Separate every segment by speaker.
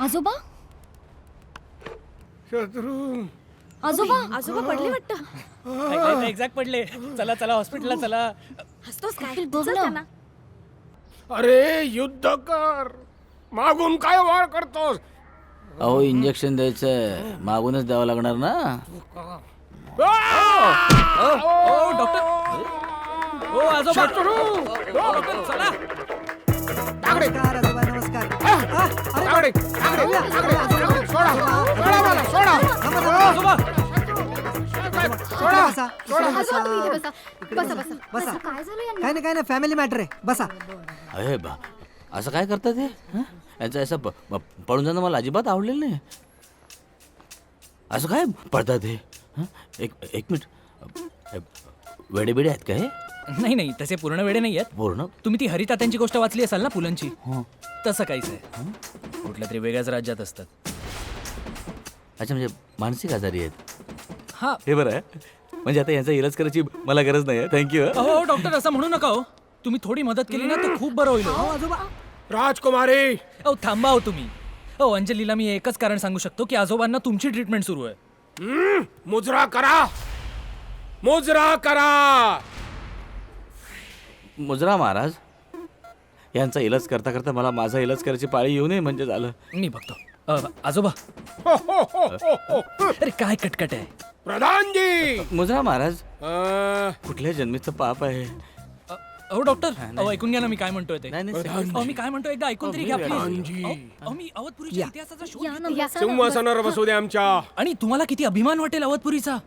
Speaker 1: आजोबा
Speaker 2: शत्रू
Speaker 1: आजोबा
Speaker 3: आजोबा पडले वाटतं.
Speaker 4: एक्झॅक्ट पडले. चला चला हॉस्पिटलला चला.
Speaker 3: हसतोस काय?
Speaker 1: कपिल, बघ
Speaker 3: चल
Speaker 1: ना.
Speaker 3: त्यांना.
Speaker 2: अरे युद्ध कर, मागून काय वाळ करतोस?
Speaker 5: अहो इंजेक्शन द्यायचंय, मागूनच द्यावं लागणार ना.
Speaker 4: ओ डॉक्टर. ओ आजोबा. डॉक्टर चला.
Speaker 6: नमस्कार आजोबा, नमस्कार.
Speaker 2: तागडे, तागडे, तागडे, तागडे, सोडा, सोडा मला, सोडा.
Speaker 4: आजोबा.
Speaker 2: सोडा,
Speaker 6: बसा,
Speaker 2: सोडा.
Speaker 6: बसा,
Speaker 1: बसा बसा बसा
Speaker 6: बसा.
Speaker 1: काय झालं यांना?
Speaker 6: काय नाही फॅमिली मॅटर आहे, बसा.
Speaker 5: अरे बा, असं काय करतात हे? हं? यांचं असं पळून जाणं मला अजिबात आवडलेलं नाही. असं काय पडतात हे? हं? एक मिनिट, वेडे बिडे आहेत का हे?
Speaker 4: नाही नाही तसे पूर्ण वेळे नाही आहेत.
Speaker 5: पूर्ण
Speaker 4: तुम्ही ती हरितात्यांची गोष्ट वाचली असाल ना पुलंची.
Speaker 5: हं.
Speaker 4: तसं काहीच आहे. कुठल्या तरी वेगळ्याच राज्यात असतात.
Speaker 5: अच्छा, म्हणजे मानसिक आजारी आहेत.
Speaker 4: हा.
Speaker 5: हे बरं आहे, म्हणजे आता यांचा इलाज करायची मला गरज नाही आहे. थँक्यू.
Speaker 4: अहो डॉक्टर असं म्हणू नका हो. तुम्ही थोडी मदत केली ना तर खूप बरं होईल हो.
Speaker 6: आजोबा
Speaker 2: राजकुमारी,
Speaker 4: अहो थांबा हो तुम्ही. अहो अंजलीला मी एकच कारण सांगू शकतो की आजोबांना तुमची ट्रीटमेंट सुरू आहे.
Speaker 2: मुजरा करा, मुजरा करा.
Speaker 5: मुजरा महाराज, यांचा इलाज करता करता मला माझा इलाज करायची पाळी येऊ नये म्हणजे झालं.
Speaker 4: मी बघतो. आजोबा. अरे काय कटकट आहे.
Speaker 2: प्रधानजी,
Speaker 5: मुजरा महाराज,
Speaker 2: अं,
Speaker 5: कुठल्या जन्मीचं पाप आहे?
Speaker 4: अहो डॉक्टर, अहो ऐकून घ्या ना मी काय म्हणतोय ते.
Speaker 5: नाही नाही,
Speaker 4: अहो मी काय म्हणतोय एकदा ऐकून तरी घ्या
Speaker 2: प्रधानजी.
Speaker 4: प्लीज. अहो मी अवधपुरीच्या इतिहासाचा शोध घेतोय.
Speaker 2: सिंहासनावर बसू दे आमच्या.
Speaker 4: आणि तुम्हाला किती अभिमान वाटेल अवधपुरीचा.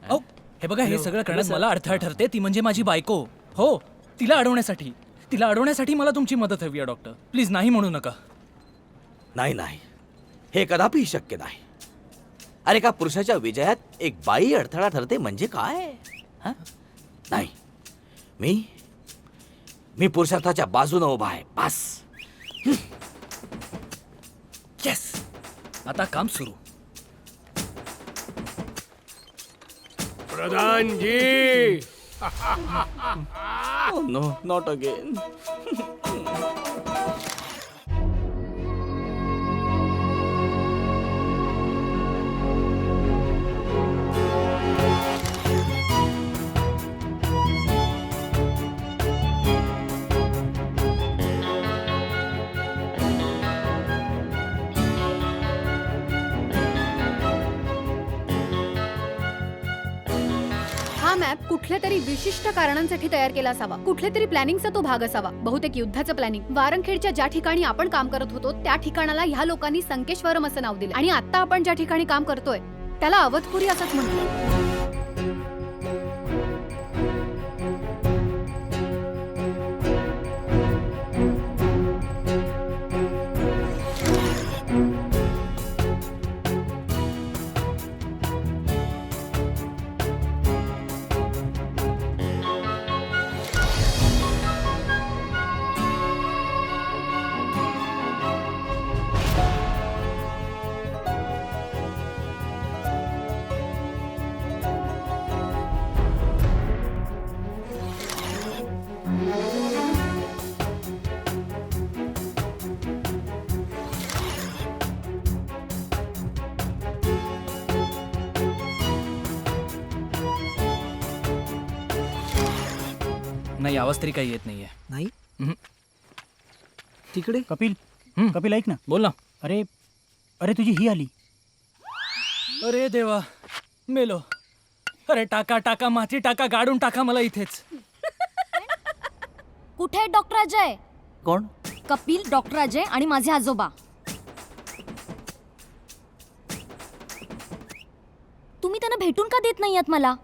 Speaker 4: अहो हे बघा, हे सगळं करण्यात मला अडथळा ठरते ती म्हणजे माझी बायको. हो, तिला अडवण्यासाठी मला तुमची मदत हवी आहे डॉक्टर. प्लीज नाही म्हणू नका.
Speaker 5: नाही नाही, हे कदापि शक्य नाही. अरे का पुरुषाच्या विजयात एक बाई अडथळा ठरते म्हणजे काय? हं? नाही, मी पुरुषार्थाच्या बाजूने उभा आहे. बस.
Speaker 4: येस, आता काम सुरू.
Speaker 2: प्रधानजी,
Speaker 5: नो, नॉट अगेन.
Speaker 1: हा मॅप कुठल्या तरी विशिष्ट कारणांसाठी तयार केला असावा. कुठल्या तरी प्लॅनिंगचा तो भाग असावा. बहुतेक युद्धाचं प्लॅनिंग. वारंखेडच्या ज्या ठिकाणी आपण काम करत होतो त्या ठिकाणाला ह्या लोकांनी संकेश्वरम असं नाव दिलं आणि आता आपण ज्या ठिकाणी काम करतोय त्याला अवधपुरी असंच म्हणतो.
Speaker 4: नाही, आवाज तरी काही येत नाहीये.
Speaker 6: नाही
Speaker 4: हम्म.
Speaker 6: तिकडे
Speaker 7: कपिल
Speaker 4: हम्म.
Speaker 7: कपिल ऐक ना.
Speaker 4: बोल ना.
Speaker 7: अरे अरे तुझी ही आली.
Speaker 4: अरे देवा, मेलो. अरे टाका टाका, माती टाका, गाडून टाका मला इथेच.
Speaker 1: कुठे आहेत डॉक्टर अजय?
Speaker 5: कोण?
Speaker 1: कपिल, डॉक्टर अजय आणि माझे आजोबा. तुम्ही त्यांना भेटून का देत नाही आहात मला?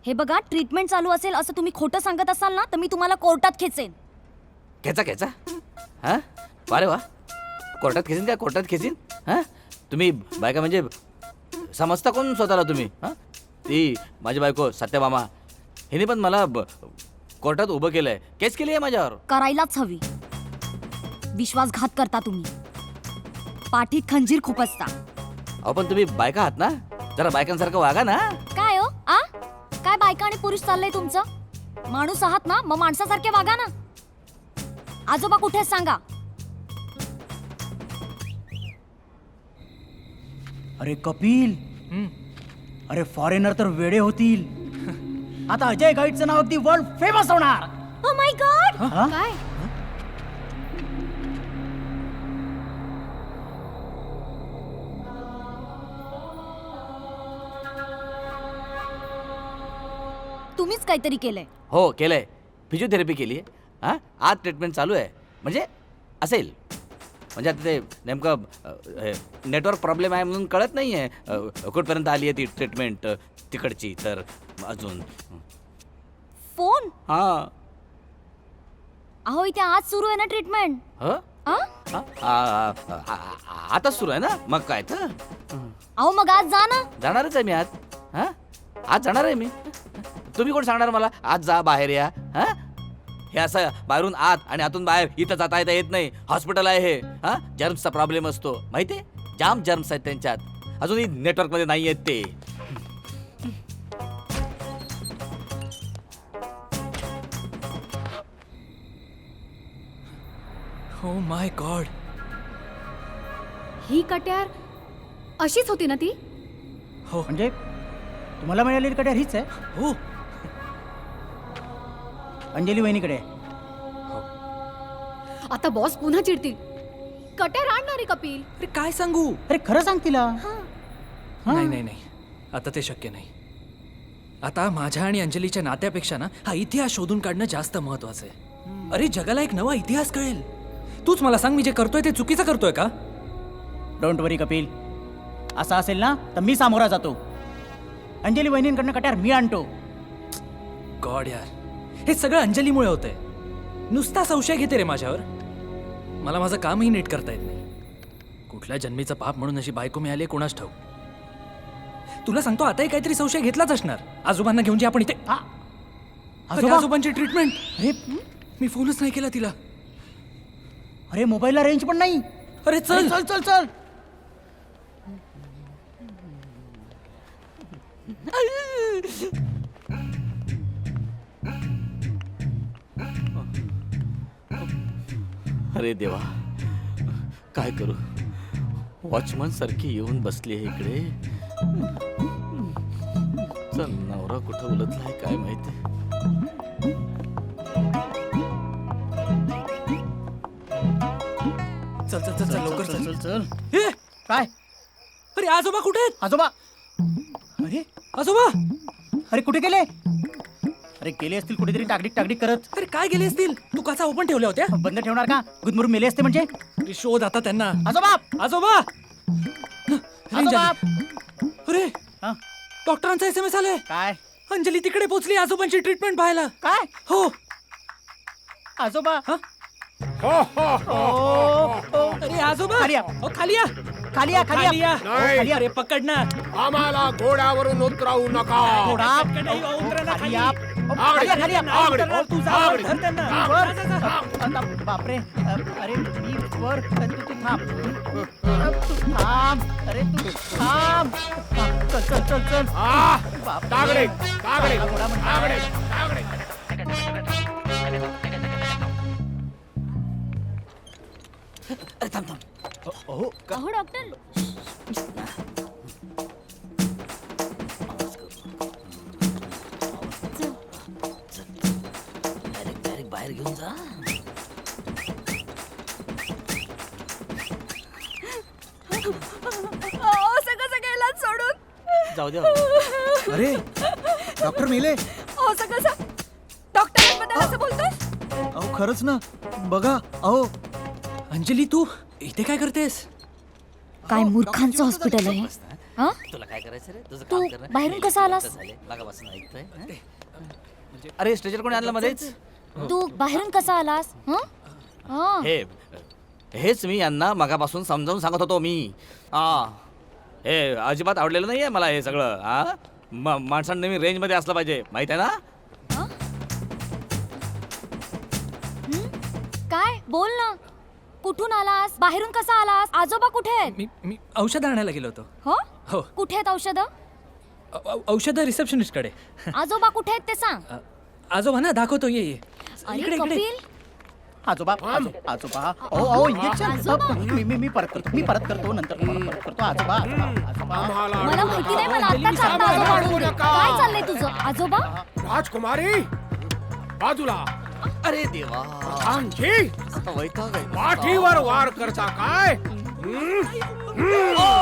Speaker 1: हे बघा, ट्रीटमेंट चालू असेल असं तुम्ही खोटं सांगत असाल ना तर मी तुम्हाला कोर्टात खेचेन.
Speaker 5: खेचा हा, वारे वा. कोर्टात खेचीन काय? कोर्टात खेचीन? हा, तुम्ही बायका म्हणजे समजता कोण स्वतःला तुम्ही? हा, ती माझी बायको सत्यभामा, हिने पण मला कोर्टात उभं केलंय, केस केली आहे माझ्यावर.
Speaker 1: करायलाच हवी. विश्वासघात करता तुम्ही. पाठीत खंजीर खुपसता.
Speaker 5: अहो पण तुम्ही बायका आहात ना, जरा बायकांसारखं वागा ना.
Speaker 1: काय हो आ काय बायका आणि पुरुष चाललंय तुमचं? माणूस आहात ना, मग माणसासारखे वागा ना. आजोबा कुठे आहेत सांगा.
Speaker 7: अरे कपिल, अरे फॉरेनर तर वेडे होतील. आता अजय गाईडचं नाव अगदी वर्ल्ड फेमस होणार.
Speaker 3: Oh my God.
Speaker 7: हा?
Speaker 1: काय
Speaker 3: तुम्हीच काहीतरी केलंय.
Speaker 5: हो केलंय, फिजिओथेरपी केली आहे. हां आज ट्रीटमेंट चालू आहे. म्हणजे असेल, म्हणजे आता ते नेमकं नेटवर्क प्रॉब्लेम आहे म्हणून कळत नाही आहे कुठपर्यंत आली आहे ती ट्रीटमेंट तिकडची. तर अजून
Speaker 3: फोन.
Speaker 5: हां
Speaker 3: अहो इथे आज सुरू आहे ना ट्रीटमेंट.
Speaker 5: हं? आता सुरू आहे ना, मग काय तर
Speaker 3: अहो मग आज जा ना.
Speaker 5: जाणारच आहे मी आज. हां आज जाणार आहे मी. तुम्ही कोण सांगणार मला आज जा बाहेर या? हां हे असं बाहेरून आत आणि आतून बाहेर इथं जाता येत नाही. हॉस्पिटल आहे हे. हां जर्म्सचा प्रॉब्लेम असतो माहिती आहे. जाम जर्म्स आहेत त्यांच्यात. अजूनही नेटवर्कमध्ये नाही आहेत ते.
Speaker 4: Oh my God.
Speaker 1: ही कट्यार अशीच होती ना ती?
Speaker 4: हो
Speaker 7: म्हणजे तुम्हाला मिळालेली कट्यार हीच आहे.
Speaker 4: हो
Speaker 7: अंजली वहिनीकडे आहे.
Speaker 1: आता बॉस पुन्हा चिडतील. कट्यार आणणार आहे कपिल.
Speaker 4: अरे काय सांगू.
Speaker 7: अरे खरं सांग तिला.
Speaker 4: नाही नाही नाही, आता ते शक्य नाही. आता माझ्या आणि अंजलीच्या नात्यापेक्षा ना हा इतिहास शोधून काढणं जास्त महत्वाचं आहे. अरे जगाला एक नवा इतिहास कळेल. तूच मला सांग, मी जे करतोय ते चुकीचं करतोय का?
Speaker 7: डोंट वरी कपिल, असं असेल ना तर मी सामोरा जातो. अंजली वहिनींकडनं कट्यार मी आणतो.
Speaker 4: गॉड यार, हे सगळं अंजलीमुळे होतंय. नुसता संशय घेते रे माझ्यावर. मला माझं कामही नीट करता येत नाही. कुठल्या जन्मीचं पाप म्हणून अशी बायको मिळाली कोणाच ठाऊक. तुला सांगतो आताही काहीतरी संशय घेतलाच असणार. आजोबांना घेऊन जे आपण इथे
Speaker 7: आजोबा?
Speaker 4: आजोबांची ट्रीटमेंट.
Speaker 7: अरे
Speaker 4: मी फोनच नाही केला तिला.
Speaker 7: अरे मोबाईलला रेंज पण नाही.
Speaker 4: अरे चल
Speaker 7: चल चल चल.
Speaker 5: अरे देवा काय करू. वॉचमन सारखी येऊन बसली आहे इकडे. चल नवरा कुठं उलटलाय काय माहिती.
Speaker 4: चल चल चल चल लवकर
Speaker 7: चल
Speaker 4: चल.
Speaker 7: चल चल.
Speaker 4: हे,
Speaker 7: काय
Speaker 4: अरे आजोबा कुठे आहेत?
Speaker 7: आजोबा. अरे
Speaker 4: आजोबा
Speaker 7: अरे कुठे गेले. अरे गेले असतील कुठेतरी टाकडीक टाकडीक करत.
Speaker 4: अरे काय गेले असतील. तू कसा ओपन ठेवल्या होत्या?
Speaker 7: बंद ठेवणार का. गुदमरून मेले असते म्हणजे.
Speaker 4: अरे शोध आता त्यांना.
Speaker 7: आजोबा.
Speaker 4: आजोबा.
Speaker 7: आजोबा.
Speaker 4: अरे
Speaker 7: हा,
Speaker 4: डॉक्टरांचा SMS आलाय.
Speaker 7: काय
Speaker 4: अंजली तिकडे पोहोचली आजोबांची ट्रीटमेंट पाहायला.
Speaker 7: काय
Speaker 4: हो.
Speaker 7: आजोबा.
Speaker 4: हा?
Speaker 2: हो हो हो
Speaker 4: अरे आजोबा
Speaker 7: खाली या.
Speaker 4: हो, खाली या.
Speaker 7: खाली या खाली
Speaker 4: खाली
Speaker 7: या.
Speaker 4: या.
Speaker 2: नाही.
Speaker 7: खाली या.
Speaker 4: अरे पकड ना.
Speaker 2: आम्हाला घोड्यावरून उतरवू नका.
Speaker 7: थोडा.
Speaker 4: नाही, उतरा ना
Speaker 7: खाली
Speaker 4: खाली.
Speaker 7: या. खाली या, खाली या.
Speaker 2: आगडे.
Speaker 7: उतरणार तू. जा,
Speaker 2: आगडे.
Speaker 7: धर त्यांना.
Speaker 2: आगडे.
Speaker 7: वर. आता बापरे. अरे मी वर. तू थांब. तू थांब. अरे तू थांब. चल चल चल चल. बापरे.
Speaker 2: तागडे तागडे
Speaker 7: चांगला घोडा म्हणतो.
Speaker 2: तागडे तागडे.
Speaker 5: अरे थांब थांब.
Speaker 7: अहो
Speaker 3: अहो डॉक्टर.
Speaker 5: डायरेक्ट बाहेर घेऊन जा.
Speaker 3: अहो सगळं सोडून.
Speaker 5: जाऊ द्या.
Speaker 6: अरे डॉक्टर मेले.
Speaker 3: अहो सगळं डॉक्टरांबद्दल असं बोलतोय.
Speaker 6: अहो खरंच ना. बघा अहो.
Speaker 4: अंजली तू इथे काय करतेस?
Speaker 3: काय मूर्खांचं हॉस्पिटल आहे. हा?
Speaker 5: तुला काय करायचं रे. तुझं
Speaker 3: तू
Speaker 5: काम कर ना.
Speaker 3: बाहेरून कसा आलास?
Speaker 5: मागापासून ऐकतोय. हं? अरे स्ट्रेचर कोणी आणलं मध्येच.
Speaker 3: तू बाहेरून कसा आलास. हं? हा.
Speaker 5: हेच मी यांना मगापासून समजावून सांगत होतो मी. हा हे अजिबात आवडलेलं नाहीये मला हे सगळं. हा माणसांना नेहमी रेंजमध्ये असलं पाहिजे माहित आहे ना.
Speaker 3: काय बोल ना. कुठून आलास. बाहेरून कसा आलास. आजोबा कुठे आहेत.
Speaker 4: मी औषध आणायला गेलो होतो.
Speaker 3: हो
Speaker 4: हो.
Speaker 3: कुठे आहेत औषधं.
Speaker 4: औषध रिसेप्शनिस्ट कडे.
Speaker 3: आजोबा कुठे आहेत ते सांग.
Speaker 4: आजोबा ना दाखवतो. ये ये
Speaker 3: अरे
Speaker 4: इकडे इकडे.
Speaker 3: कपिल
Speaker 7: आजोबा आजोबा ओ इंजेक्शन मी परत करतो नंतर तुम्हाला परत करतो आजोबा आजोबा
Speaker 3: मला माहिती नाही मला आत्ताच आता आजोबा आणून दे. काय चाललंय तुझं आजोबा
Speaker 2: राजकुमारी बाजूला.
Speaker 5: अरे देवा
Speaker 2: प्रधानजी
Speaker 5: वैताग आहे.
Speaker 2: पाठीवर वार करता काय?
Speaker 5: ओ